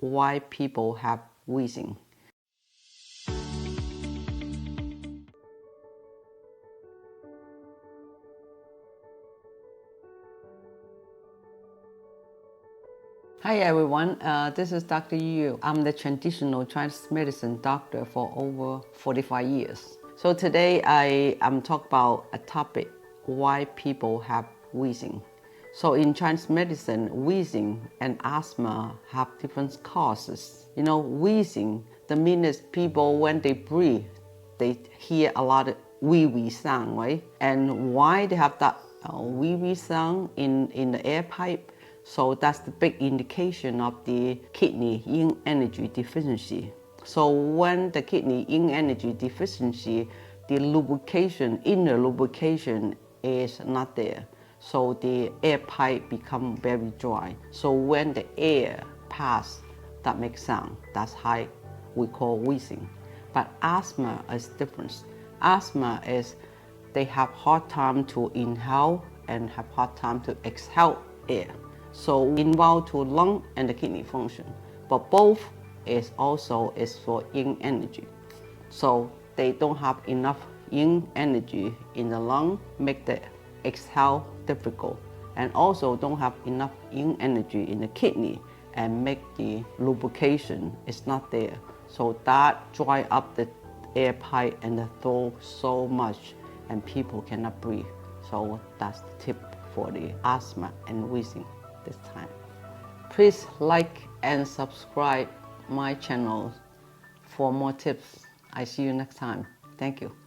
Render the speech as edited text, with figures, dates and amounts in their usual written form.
why people have wheezing. Hi everyone, this is Dr. Yu. I'm the traditional Chinese medicine doctor for over 45 years. So today I am talking about a topic, why people have wheezing. So in Chinese medicine, wheezing and asthma have different causes. Wheezing, the meaning is people when they breathe, they hear a lot of wee sound, right? And why they have that wee sound in the air pipe? So that's the big indication of the kidney yin energy deficiency. So when the kidney yin energy deficiency, the lubrication, inner lubrication is not there. So the air pipe become very dry. So when the air pass, that makes sound. That's how we call wheezing. But asthma is different. Asthma is they have hard time to inhale and have hard time to exhale air. So involved to lung and the kidney function. But both is also for yin energy. So they don't have enough yin energy in the lung, make the exhale difficult. And also don't have enough yin energy in the kidney and make the lubrication is not there. So that dry up the air pipe and the throat so much and people cannot breathe. So that's the tip for the asthma and wheezing this time. Please like and subscribe my channel for more tips. I see you next time. Thank you.